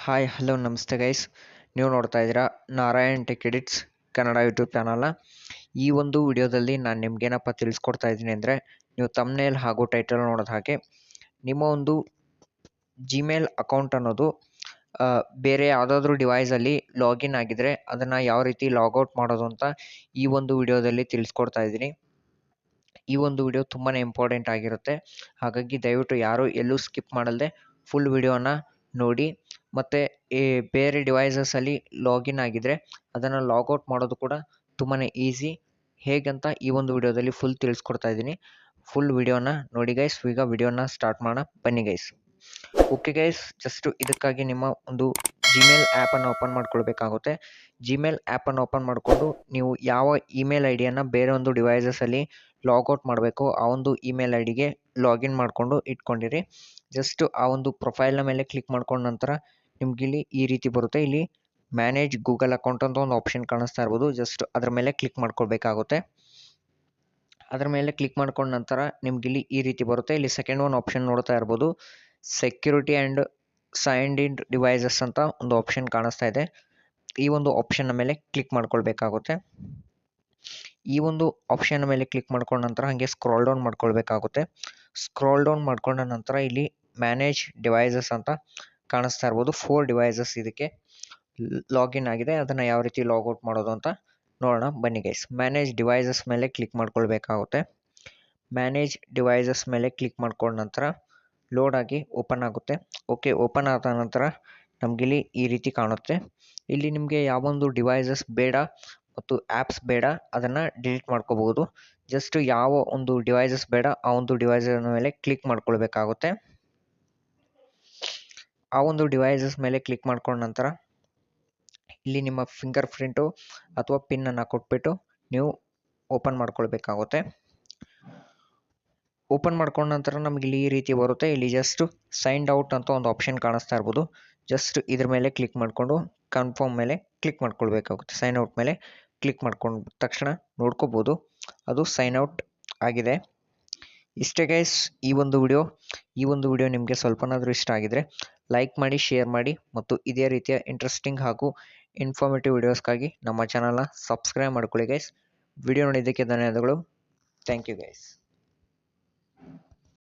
Hi hello ನಮಸ್ತೆ guys. ನೀವು ನೋಡ್ತಾ ಇದ್ದೀರಾ Narayan tech edits Kannada YouTube ಚಾನಲ್ನ. ಈ ಒಂದು ವಿಡಿಯೋದಲ್ಲಿ ನಾನು ನಿಮ್ಗೇನಪ್ಪ ತಿಳಿಸ್ಕೊಡ್ತಾ ಇದ್ದೀನಿ ಅಂದರೆ, ನೀವು ತಮ್ನೇಲ್ ಹಾಗೂ ಟೈಟಲ್ ನೋಡೋದ ಹಾಗೆ ನಿಮ್ಮ ಒಂದು ಜಿಮೇಲ್ ಅಕೌಂಟ್ ಅನ್ನೋದು ಬೇರೆ ಯಾವುದಾದ್ರೂ ಡಿವೈಸಲ್ಲಿ ಲಾಗಿನ್ ಆಗಿದರೆ ಅದನ್ನು ಯಾವ ರೀತಿ ಲಾಗೌಟ್ ಮಾಡೋದು ಅಂತ ಈ ಒಂದು ವಿಡಿಯೋದಲ್ಲಿ ತಿಳಿಸ್ಕೊಡ್ತಾ ಇದ್ದೀನಿ. ಈ ಒಂದು ವಿಡಿಯೋ ತುಂಬಾ ಇಂಪಾರ್ಟೆಂಟ್ ಆಗಿರುತ್ತೆ, ಹಾಗಾಗಿ ದಯವಿಟ್ಟು ಯಾರು ಎಲ್ಲೂ ಸ್ಕಿಪ್ ಮಾಡಲ್ದೆ ಫುಲ್ ವಿಡಿಯೋನ ನೋಡಿ. ಮತ್ತು ಬೇರೆ ಡಿವೈಸಸಲ್ಲಿ ಲಾಗಿನ್ ಆಗಿದ್ದರೆ ಅದನ್ನು ಲಾಗೌಟ್ ಮಾಡೋದು ಕೂಡ ತುಂಬಾ ಈಸಿ. ಹೇಗಂತ ಈ ಒಂದು ವಿಡಿಯೋದಲ್ಲಿ ಫುಲ್ ತಿಳಿಸ್ಕೊಡ್ತಾ ಇದ್ದೀನಿ. ಫುಲ್ ವಿಡಿಯೋನ ನೋಡಿ ಗೈಸ್. ಈಗ ವಿಡಿಯೋನ ಸ್ಟಾರ್ಟ್ ಮಾಡೋಣ ಬನ್ನಿ ಗೈಸ್. ಓಕೆ ಗೈಸ್, ಜಸ್ಟ್ ಇದಕ್ಕಾಗಿ ನಿಮ್ಮ ಒಂದು ಜಿಮೇಲ್ ಆ್ಯಪನ್ನು ಓಪನ್ ಮಾಡ್ಕೊಳ್ಬೇಕಾಗುತ್ತೆ. ಜಿಮೇಲ್ ಆ್ಯಪನ್ನು ಓಪನ್ ಮಾಡಿಕೊಂಡು ನೀವು ಯಾವ ಇಮೇಲ್ ಐ ಡಿಯನ್ನು ಬೇರೆ ಒಂದು ಡಿವೈಸಸಲ್ಲಿ ಲಾಗೌಟ್ ಮಾಡಬೇಕು ಆ ಒಂದು ಇಮೇಲ್ ಐ ಡಿಗೆ ಲಾಗಿನ್ ಮಾಡಿಕೊಂಡು ಇಟ್ಕೊಂಡಿರಿ. ಜಸ್ಟ್ ಆ ಒಂದು ಪ್ರೊಫೈಲ್ನ ಮೇಲೆ ಕ್ಲಿಕ್ ಮಾಡ್ಕೊಂಡ ನಂತರ ನಿಮಗಿಲ್ಲಿ ಈ ರೀತಿ ಬರುತ್ತೆ. ಇಲ್ಲಿ ಮ್ಯಾನೇಜ್ ಗೂಗಲ್ ಅಕೌಂಟ್ ಅಂತ ಒಂದು ಆಪ್ಷನ್ ಕಾಣಿಸ್ತಾ ಇರ್ಬೋದು. ಜಸ್ಟ್ ಅದ್ರ ಮೇಲೆ ಕ್ಲಿಕ್ ಮಾಡ್ಕೊಳ್ಬೇಕಾಗುತ್ತೆ. ಅದರ ಮೇಲೆ ಕ್ಲಿಕ್ ಮಾಡ್ಕೊಂಡ ನಂತರ ನಿಮಗಿಲ್ಲಿ ಈ ರೀತಿ ಬರುತ್ತೆ. ಇಲ್ಲಿ ಸೆಕೆಂಡ್ ಒಂದು ಆಪ್ಷನ್ ನೋಡ್ತಾ ಇರ್ಬೋದು, security and signed in devices ಅಂತ ಒಂದು ಆಪ್ಷನ್ ಕಾಣಿಸ್ತಾ ಇದೆ. ಈ ಒಂದು ಆಪ್ಷನ್ನ ಮೇಲೆ ಕ್ಲಿಕ್ ಮಾಡ್ಕೊಳ್ಬೇಕಾಗುತ್ತೆ. ಈ ಒಂದು ಆಪ್ಷನ್ ಮೇಲೆ ಕ್ಲಿಕ್ ಮಾಡ್ಕೊಂಡ ನಂತರ ಹಾಗೆ ಸ್ಕ್ರಾಲ್ ಡೌನ್ ಮಾಡ್ಕೊಳ್ಬೇಕಾಗುತ್ತೆ. ಸ್ಕ್ರಾಲ್ ಡೌನ್ ಮಾಡ್ಕೊಂಡ ನಂತರ ಇಲ್ಲಿ ಮ್ಯಾನೇಜ್ ಡಿವೈಸಸ್ ಅಂತ ಕಾಣಿಸ್ತಾ ಇರ್ಬೋದು. 4 ಡಿವೈಸಸ್ ಇದಕ್ಕೆ ಲಾಗಿನ್ ಆಗಿದೆ. ಅದನ್ನು ಯಾವ ರೀತಿ ಲಾಗೌಟ್ ಮಾಡೋದು ಅಂತ ನೋಡೋಣ ಬನ್ನಿ ಗೈಸ್. ಮ್ಯಾನೇಜ್ ಡಿವೈಸಸ್ ಮೇಲೆ ಕ್ಲಿಕ್ ಮಾಡ್ಕೊಳ್ಬೇಕಾಗುತ್ತೆ. ಮ್ಯಾನೇಜ್ ಡಿವೈಸಸ್ ಮೇಲೆ ಕ್ಲಿಕ್ ಮಾಡ್ಕೊಂಡ ನಂತರ ಲೋಡ್ ಆಗಿ ಓಪನ್ ಆಗುತ್ತೆ. ಓಕೆ, ಓಪನ್ ಆದ ನಂತರ ನಮಗಿಲ್ಲಿ ಈ ರೀತಿ ಕಾಣುತ್ತೆ. ಇಲ್ಲಿ ನಿಮಗೆ ಯಾವೊಂದು ಡಿವೈಸಸ್ ಬೇಡ ಮತ್ತು ಆ್ಯಪ್ಸ್ ಬೇಡ ಅದನ್ನು ಡಿಲೀಟ್ ಮಾಡ್ಕೋಬಹುದು. ಜಸ್ಟ್ ಯಾವ ಒಂದು ಡಿವೈಸಸ್ ಬೇಡ ಆ ಒಂದು ಡಿವೈಸಸ್ ಮೇಲೆ ಕ್ಲಿಕ್ ಮಾಡ್ಕೊಳ್ಬೇಕಾಗುತ್ತೆ. ಆ ಒಂದು ಡಿವೈಸಸ್ ಮೇಲೆ ಕ್ಲಿಕ್ ಮಾಡ್ಕೊಂಡ ನಂತರ ಇಲ್ಲಿ ನಿಮ್ಮ ಫಿಂಗರ್ ಪ್ರಿಂಟು ಅಥವಾ ಪಿನ್ನನ್ನು ಕೊಟ್ಬಿಟ್ಟು ನೀವು ಓಪನ್ ಮಾಡ್ಕೊಳ್ಬೇಕಾಗುತ್ತೆ. ಓಪನ್ ಮಾಡ್ಕೊಂಡ ನಂತರ ನಮಗೆ ಇಲ್ಲಿ ಈ ರೀತಿ ಬರುತ್ತೆ. ಇಲ್ಲಿ ಜಸ್ಟ್ ಸೈನ್ಡ್ ಔಟ್ ಅಂತ ಒಂದು ಆಪ್ಷನ್ ಕಾಣಿಸ್ತಾ ಇರ್ಬೋದು. ಜಸ್ಟ್ ಇದ್ರ ಮೇಲೆ ಕ್ಲಿಕ್ ಮಾಡಿಕೊಂಡು ಕನ್ಫರ್ಮ್ ಮೇಲೆ ಕ್ಲಿಕ್ ಮಾಡ್ಕೊಳ್ಬೇಕಾಗುತ್ತೆ. ಸೈನ್ ಔಟ್ ಮೇಲೆ ಕ್ಲಿಕ್ ಮಾಡ್ಕೊಂಡ ತಕ್ಷಣ ನೋಡ್ಕೋಬೋದು ಅದು ಸೈನ್ ಔಟ್ ಆಗಿದೆ. ಇಷ್ಟೇ ಗೈಸ್ ಈ ಒಂದು ವಿಡಿಯೋ ನಿಮಗೆ ಸ್ವಲ್ಪನಾದರೂ ಇಷ್ಟ ಆಗಿದರೆ ಲೈಕ್ ಮಾಡಿ, ಶೇರ್ ಮಾಡಿ ಮತ್ತು ಇದೇ ರೀತಿಯ ಇಂಟ್ರೆಸ್ಟಿಂಗ್ ಹಾಗೂ ಇನ್ಫಾರ್ಮೇಟಿವ್ ವಿಡಿಯೋಸ್ಗಾಗಿ ನಮ್ಮ ಚಾನಲ್ನ ಸಬ್ಸ್ಕ್ರೈಬ್ ಮಾಡ್ಕೊಳ್ಳಿ ಗೈಸ್. ವಿಡಿಯೋ ನೋಡಿದ್ದಕ್ಕೆ ಧನ್ಯವಾದಗಳು. Thank you guys.